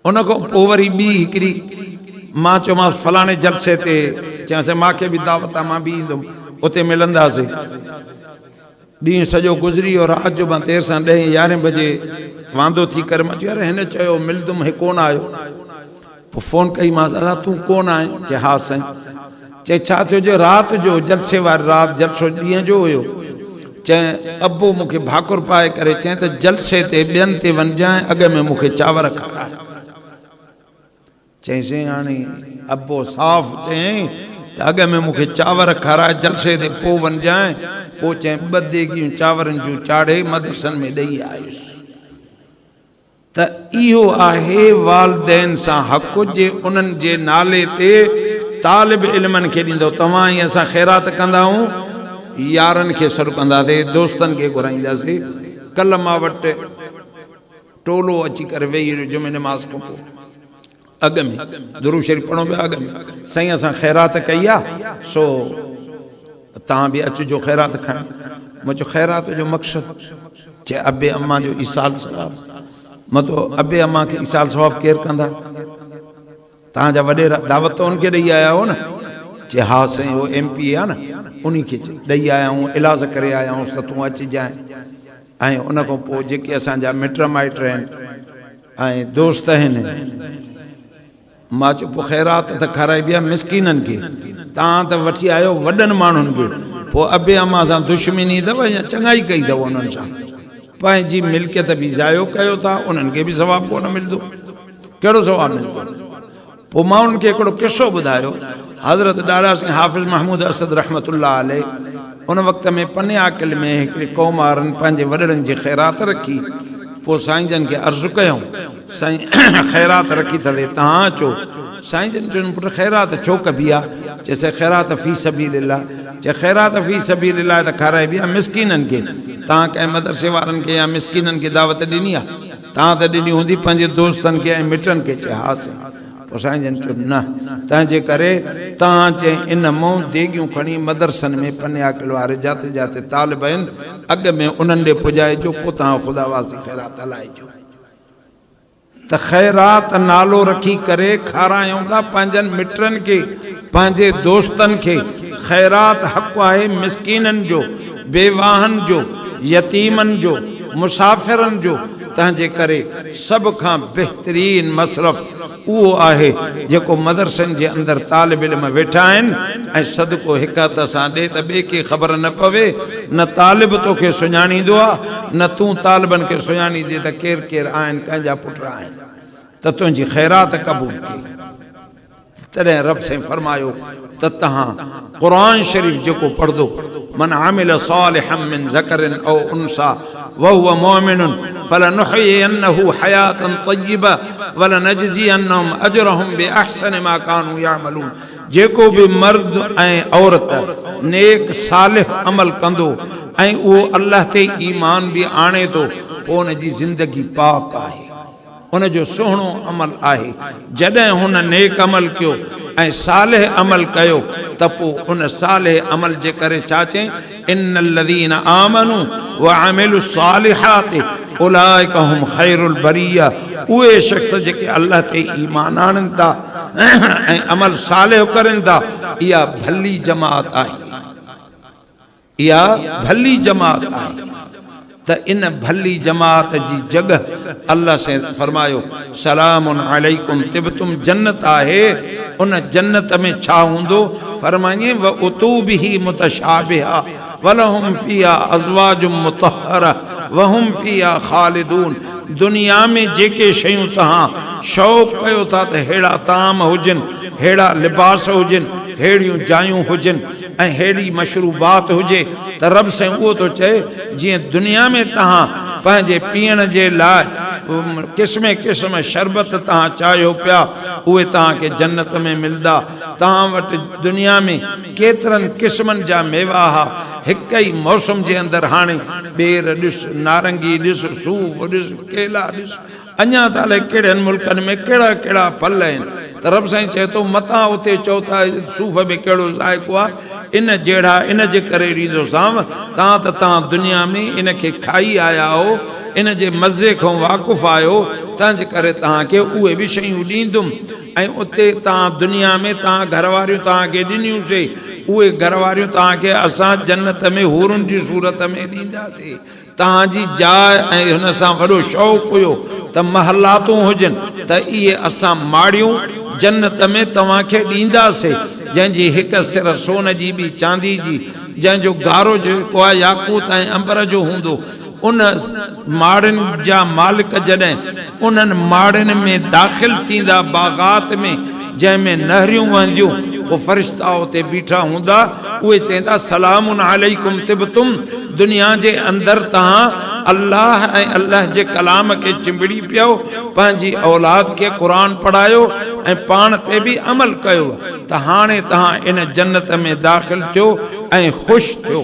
उन को पोइ वरी ॿी हिकिड़ी मां चयोमांसि फलाणे जलसे ते चयोसि मूंखे बि दावत मां बि ईंदुमि उते मिलंदासीं ॾींहुं सॼो गुज़री वियो राति जो मां देरि सां 10-11 बजे वांदो थी करे मां चयो यार हिन चयो मिलंदुमि हे कोन आयो पोइ फ़ोन कई मां दादा तूं कोन आहीं चए हा साईं चए छा थियो जो राति जो जलसे वारी राति जलसो ॾींहं जो हुयो चए अबो मूंखे भाकुर पाए करे चए त जलसे ते ॿियनि ते वञजांइ अॻ में मूंखे चांवर खाराए चईंसि हाणे अबो साफ़ चयईं त अॻ में मूंखे चांवर खाराए जलसे ते पोइ वञजांइ पोइ चए 2 देगियूं चांवरनि जूं चाढ़े मदरसनि में ॾेई आयुसि त इहो आहे वालिदैन सां हक़ जे उन्हनि जे नाले ते तालिब इल्मनि खे ॾींदो तव्हां ई असां ख़ैरात कंदा आहियूं यारनि खे सॾु कंदासीं दोस्तनि खे घुराईंदासीं कल मां वटि टोलो अची करे वेही रहियो जुमे नमाज़ खां पोइ अॻ में दुरूद शरीफ़ पढ़ो पिया अॻ में साईं असां ख़ैरात कई आहे सो तव्हां बि अचिजो ख़ैरात खण मुंहिंजो ख़ैरात जो मक़सदु चए अबे अम्मा जो ईसाल सवाबु मतलब अबे अम्मा के ईसाल सवाबु केरु कंदा तव्हांजा वॾेरा दावत उनखे ॾेई आया हो न चे हा साईं उहो MP आहे न उन खे ॾेई आया आहियूं इलाज करे आया आहियूं त तूं अचिजांइ ऐं उन खां पोइ जेके असांजा मिट माइट आहिनि ऐं दोस्त आहिनि मां चुप ख़ैरात त खाराइबी आहे मिसकीननि खे तव्हां त वठी आयो वॾनि माण्हुनि खे पोइ अबे अम्मा सां दुश्मनी अथव या चङाई कई अथव उन्हनि सां पंहिंजी मिल्कियत बि ज़ायो कयो था उन्हनि खे बि सवाबु कोन मिलंदो कहिड़ो सवाबु मिलंदो पोइ मां उन्हनि खे हिकिड़ो किस्सो ॿुधायो हज़रत ॾाॾा सिंह हाफ़िज़ महमूद असद रहमतुल्लाह अलैह उन वक़्त में पने आकिल में हिकिड़े क़ौम वारनि पंहिंजे वॾड़नि जी ख़ैरात रखी पोइ साईं जन खे अर्ज़ु कयूं साईं ख़ैरात रखी अथले तव्हां अचो साईं जन चवनि पुटु ख़ैरात छो कबी आहे चइसे ख़ैरात फ़ी सबीलिल्लाह चे ख़ैरात फ़ी सबीलिल्लाह त खाराइबी आहे मिसकीननि खे तव्हां कंहिं मदरसे वारनि खे या मिसकीननि खे दावत ॾिनी आहे तव्हां त ॾिनी हूंदी पंहिंजे दोस्तनि खे ऐं मिटनि खे चए हा साईं पोइ साईं जन चयो न तंहिंजे करे तव्हां चई इन मूं देगियूं खणी मदरसनि में पने आकिल वारे जाते जाते तालिब आहिनि अॻ में उन्हनि ॾे पुॼाइजो पोइ तव्हां ख़ुदा वासी ख़ैरात हलाइजो त ख़ैरात नालो रखी करे खारायूं था पंहिंजनि मिटनि खे पंहिंजे दोस्तनि खे ख़ैरात हक़ आहे मिसकीननि जो बेवाहनि जो यतीमनि जो मुसाफ़िरनि जो तंहिंजे करे सभ खां बहितरीन मसरफ़ उहो आहे जेको मदरसनि जे अंदरि तालिब इल्म वेठा आहिनि ऐं सदको हिक हथ सां ॾे त ॿिए खे ख़बर न पवे न तालिब तोखे सुञाणींदो आहे न तूं तालिबनि खे सुञाणींदे त केरु केरु आहिनि कंहिंजा पुट आहिनि त तुंहिंजी ख़ैरात क़बूल थिए तॾहिं रब साईं फरमायो त तव्हां क़ुरान शरीफ़ जेको पढ़ंदो मन आमिल सालिहम मिन ज़करिन औ उनसा वहुव मुमिनुन फलनुहयिन्नहु हयातन तय्यिबा वलनजज़ियन्नहुम अजरहुम बिअहसनि मा कानू यामलून जेको भी मर्द ऐं औरत नेक सालिह अमल कंदो ऐं उहो अल्लाह ते ईमान भी आणे थो पोइ उन जी ज़िंदगी पाक आहे उन जो सुहिणो अमल आहे जॾहिं हुन नेक अमल कयो ऐं सालिह अमल कयो त पोइ उन सालिह अमल जे करे छा चई इन्नल लज़ीना आमनू व अमिलु सालिहाति उलाइका हुम खैरुल बरिया उहे शख्स जेके अल्लाह ते ईमान आणनि था ऐं अमल सालिह करनि था इहा भली जमात आहे इहा भली जमात आहे त इन भली जमात जी जगह अल्लाह से फरमायो सलामुन अलैकुम तिबतुम जन्नत आहे उन जन्नत में छा हूंदो फरमाइए व उतूबिही मुतशाबिहा वलहुम फिया अज़वाजुम मुतहरा वहुम फिया खालिदून दुनिया में जेके शयूं तहां शौक़ कयो था त हेड़ा ताम हुजनि हेड़ा लिबास हुजनि हेड़ियूं जायूं हुजनि ऐं हेड़ी मशरूबात हुजे त रब साईं उहो थो चए जीअं दुनिया में तहां पंहिंजे पीअण जे लाइ क़िस्म क़िस्म शरबत तहां चाहियो पिया उहे तव्हांखे जन्नत में मिलंदा तहां वटि दुनिया में केतिरनि क़िस्मनि जा मेवा हा हिक ई मौसम जे अंदरि हाणे ॿेर ॾिस नारंगी ॾिस सूफ़ ॾिस केला ॾिस अञा त अलाए कहिड़नि मुल्कनि में कहिड़ा कहिड़ा फल आहिनि त रब साईं चए थो मतां उते चओ था सूफ़ में कहिड़ो ज़ाइक़ो आहे इन जहिड़ा इन जे करे ॾींदोसांव तव्हां दुनिया में इन खे खाई आया हो इन जे मज़े खां वाक़ुफ़ आहियो तंहिंजे करे तव्हांखे उहे बि शयूं ॾींदुमि ऐं उते तव्हां दुनिया में तव्हां घरवारियूं तव्हांखे ॾिनियूंसीं उहे घरवारियूं तव्हांखे असां जन्नत में हूरुनि जी सूरत में ॾींदासीं तव्हांजी जाइ ऐं हुन सां वॾो शौक़ु हुयो त महलातूं हुजनि त इहे असां माड़ियूं जन्नत में तव्हांखे ॾींदासीं जंहिंजी हिकु सिर सोन जी बि चांदी जी जंहिंजो गारो जेको आहे याकूत ऐं अंबर जो हूंदो उन माड़ियुनि जा मालिक जॾहिं उन्हनि माड़ियुनि में दाख़िल थींदा बाग़ात में जंहिंमें नहरियूं वहंदियूं वो फरिश्ता उते बीठा हूंदा उहे चवंदा सलामुन अलैकुम तिबतुम दुनिया जे अंदरि तव्हां अल्लाह ऐं अल्लाह जे कलाम खे चिंबड़ी पियो पंहिंजी औलाद खे क़ुरान पढ़ायो ऐं पाण ते बि अमल कयो त हाणे तव्हां इन जन्नत में दाख़िल थियो ऐं ख़ुशि थियो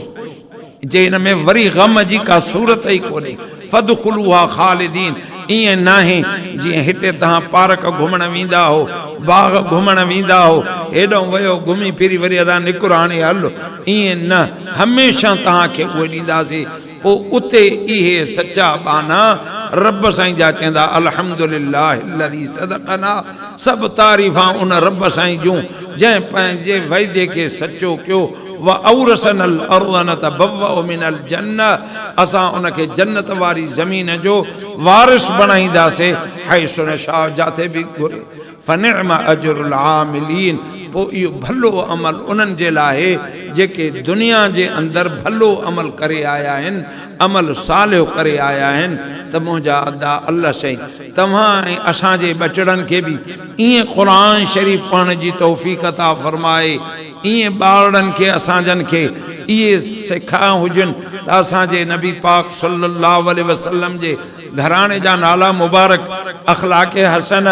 जे हिन में वरी ग़म जी का सूरत ई कोन्हे फदखुलूहा खालिदीन। इएं नाहे जीअं हिते तव्हां पार्क घुमण वेंदा हो, बाग घुमण वेंदा हो, हेॾो वियो घुमी फिरी वरी अदा निकुर हाणे हल, इएं न, हमेशह तव्हांखे उहे ॾींदासीं। पोइ उते इहे सचा बाना रब साईं जा चवंदा अल्हम्दुलिल्लाह अल्लज़ी सदक़ना। सभु तारीफ़ां उन रब साईं जूं जंहिं पंहिंजे वाइदे खे सचो कयो। व औरसनल अर्ज़ नतबव्वअ मिनल जन्नह, असां उनखे जन्नत वारी ज़मीन जो वारिस बणाईंदासीं। हैसु नशाअ, जाते बि घुरे। फनिअम अजरुल आमिलीन। पोइ इहो भलो अमल उन्हनि जे लाइ जेके दुनिया जे अंदरि भलो अमल करे आया आहिनि, अमल सालियो करे आया आहिनि। त मुंहिंजा अदा अल्लाह साईं तव्हां ऐं असांजे ॿचड़नि खे बि ईअं क़ुरान शरीफ़ पढ़ण जी तौफ़ीक़ अता फ़रमाए, ईअं ॿारनि खे असांजनि खे इहे सिखा हुजनि त असांजे नबी पाक सल्लल्लाहु अलैहि वसल्लम जे घराणे जा नाला मुबारक, अख़लाक़ हसन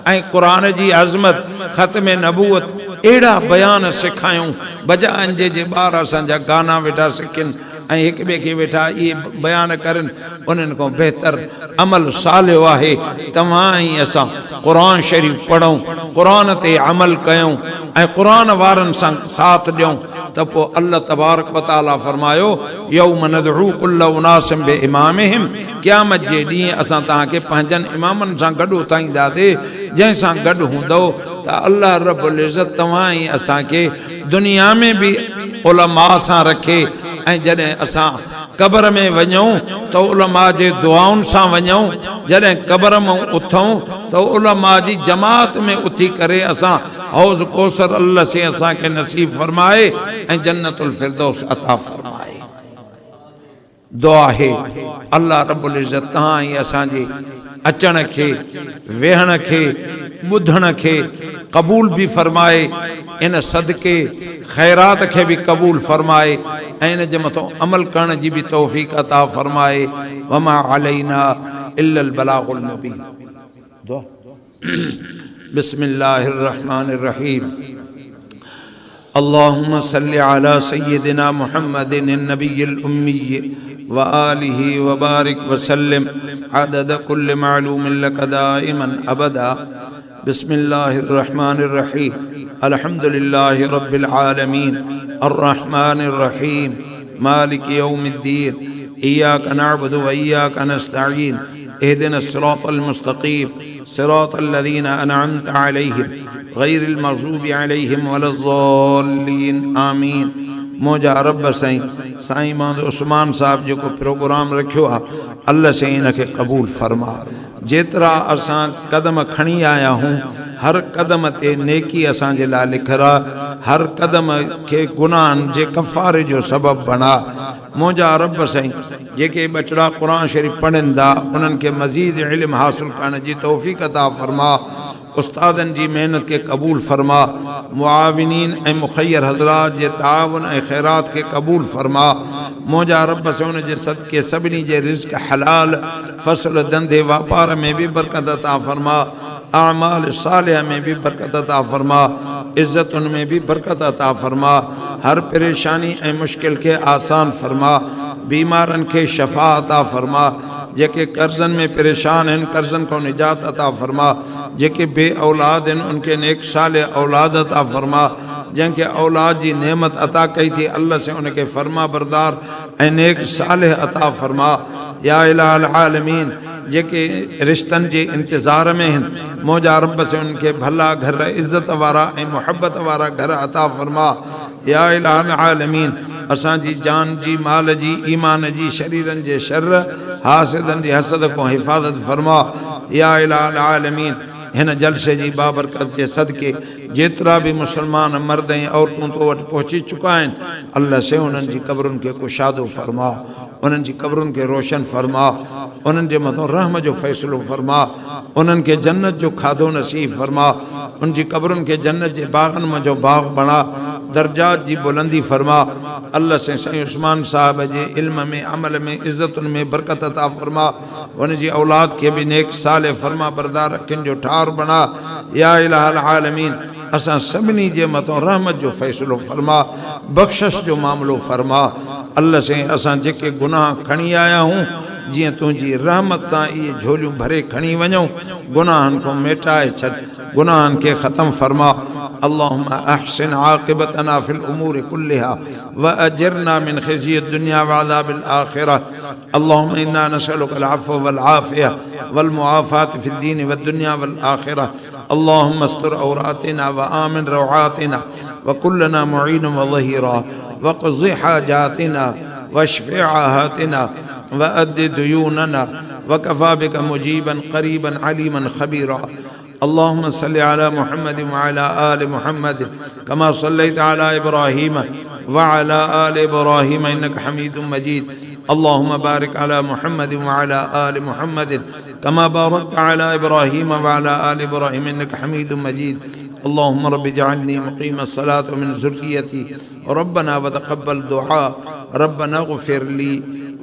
ऐं क़ुरान जी अज़मत, ख़त्म नबूवत, अहिड़ा बयान सिखायूं बजाइनि जे ॿार असांजा गाना वेठा सिखनि ऐं हिक ॿिए खे वेठा इहे बयान करनि। उन्हनि खां बहितर अमल सालियो आहे तव्हां ऐं असां क़ुरान शरीफ़ पढ़ूं, क़ुरान ते अमल कयूं ऐं क़ुरान वारनि सां साथ ॾियूं। त पोइ अल्लाह तबारक व तआला फरमायो यौम नदउ कुल्ल उनासिम बिइमामिहिम, क़यामत जे ॾींहुं असां तव्हांखे पंहिंजनि इमामनि सां गॾु उथाईंदासीं, जंहिंसां गॾु हूंदो त अल्लाह रब्बुल इज़्ज़त तव्हां ऐं असांखे दुनिया में बि उलमा सां रखे, ऐं जॾहिं असां क़बर में वञूं त उलमा जे दुआउनि सां वञूं, जॾहिं क़बर मां उथूं त उलमा जी जमात में उथी करे असां हौज़ कौसर अल्लाह से असांखे नसीब फरमाए ऐं जन्नतुल फिरदौस अता फरमाए। दुआ है अल्लाह रब्बुल इज़्ज़त तव्हां ऐं असांजे अचण खे, वेहण खे, ॿुधण खे क़बूल भी फरमाए, इन सदके खैरात के भी कबूल फरमाए ऐं इन जे मथां अमल करण जी भी तौफ़ीक़ अता फरमाए। वमा अलैना इल्लल बलागुल मुबीन। बिस्मिल्लाहिर रहमानिर रहीम। अल्लाहुम्मा सल्लि अला सय्यिदिना मुहम्मदिन नबिय्यिल उम्मी व आलिहि व बारिक व सल्लिम अदद कुल्लि मालूमिन लक दाइमन अबदा। बिस्मिल्लाहिर रहमानिर रहीम। अल्हम्दुलिल्लाहि रब्बिल आलमीन अर्रहमानिर रहीम मालिक यौमिद्दीन इय्याक नअबुदु व इय्याक नस्तईन इहदिनस सिरातल मुस्तकीम सिरातल लज़ीना अनअमत अलैहिम गैरिल मग़ज़ूबि अलैहिम वलज़्ज़ाल्लीन आमीन। मौजा रब साईं मोहम्मद उस्मान साहब जेको प्रोग्राम रखियो आहे अल्लाह से इनके कबूल फरमा। जेतरा असां कदम खणी आया हूँ हर कदम ते नेकी असांजे लाइ लिखरा, हर कदम के गुनाहन जे कफ़ारे जो सबब बना। मौजा रब साईं जेके बचड़ा कुरान शरीफ पढ़नि था उन्हनि खे मज़ीद इल्म हासिल करण जी तौफ़ीक़ अता फरमा। उस्तादन जी मेहनत के कबूल फरमा। मुआविनीन ऐं मुखैर हज़रात जे ताउन ऐं खैरात के कबूल फरमा। मौजा रब से उन जे सदके सभिनी जे रिज़्क़ हलाल, फसल धंधे वापार में भी बरकत अता फरमा, आमाल सालिह में भी बरकत अता फरमा, इज़्ज़तुन में भी बरकत अता फरमा। हर परेशानी ऐं मुश्किल के आसान फरमा, बीमारन के शफा अता फरमा। जेके कर्जन में परेशान हैं कर्जन को निजात अता फरमा। जेके बे औलाद हैं उनके नेक साले औलाद अता फरमा। जिनके औलाद जी नेमत अता कई थी अल्लाह से उनके फरमा बरदार ऐं नेक साले अता फरमा। या इलाहल आलमीन जेके रिश्तन जे इंतज़ार में हैं मौजा रब से उनके भला घर, इज़्ज़त वारा ऐं मुहब्बत वारा घर अता फरमा। या इलाहल आलमीन असां जी जान जी, माल जी, ईमान जी, शरीरन जे शर, हासिदन जी हसद को हिफाजत फरमा। या इलाहल आलमीन हिन जलसे जी बाबरकत जे सदके जेतरा भी मुसलमान मर्द ऐं औरतूं तो वटि पहुची चुका आहिनि अल्लाह से उन्हनि जी कब्रुनि खे कुशादो फरमा, उन्हनि जी कब्रुनि खे रोशन फरमा, उन्हनि जे मथां रहम जो फ़ैसिलो फरमा, उन्हनि खे जन्नत जो खाधो नसीब फरमा, उन जी कब्रुनि खे जन्नत जे बाग़नि में जो बाग़ बणा, दर्जात जी बुलंदी फरमा। अल्लाह से साईं उस्मान साहब जे इल्म में, अमल में, इज़्ज़तुन में बरकत अता फरमा। उन जी औलाद के भी नेक साले फरमा बरदार अखियुनि जो ठार बना। या इलाहल आलमीन असां सभिनी जे मथां रहमत जो फ़ैसिलो फरमा, बख़्शिश जो मामलो फरमा। अल्लाह से असां जेके गुनाह खणी आया हूँ जियां तुझी रहमत सां ये झोलियूं भरे खणी वञूं गुनाहन को मिटाए छॾ गुनाहन के ख़त्म फरमा अल्लाहुम्मा अहसिन आक़िबतना फिल उमूर कुल्लिहा व अजिरना मिन ख़िज़्यि दुनिया व अज़ाबिल आखिरह अल्लाहुम्मा इन्ना नसअलुकल अफ़्व वल आफ़िया वल मुआफ़ात फ़िद दीन व दुनिया वल आखिरह अल्लाहुम्मा अस्तर औरातिना व आमिन रवातिना व कुल्लना मुईना व ज़हीरा व क़ज़ि हाजातिना वशफ़ि आहातिना व अद्दि दुयूनना व कफ़ा बिका मुजीबन क़रीबन अलीमन ख़बीरा अल्लाहुम्मा सल्लि अला मुहम्मद व अला आलि मुहम्मद कमा सल्लैता अला इब्राहीम व अला आलि इब्राहीम इन्नका हमीदुम मजीद अल्लाहुम्मा बारिक अला मुहम्मद व अला आलि मुहम्मद कमा बारकता अला इब्राहीम व अला आलि इब्राहीम इन्नका हमीदुम मजीद अल्लाहुम्मा रब्बि जअलनी मुक़ीमस सलात व मिन ज़ुर्रिय्यती रब्बना व तक़ब्बल दुआ रब्बना इग़फ़िर ली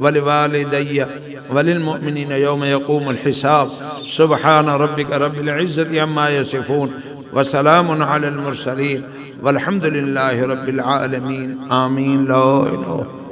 व लिवालिदैया वलिलमुमिनीन यौम यक़ूमुल हिसाब सुब्हान रब्बिका रब्बिल इज़्ज़ति अम्मा यसिफ़ून व सलामुन अलल मुरसलीन वल्हम्दुलिल्लाहि रब्बिल आलमीन आमीन ला इलाहा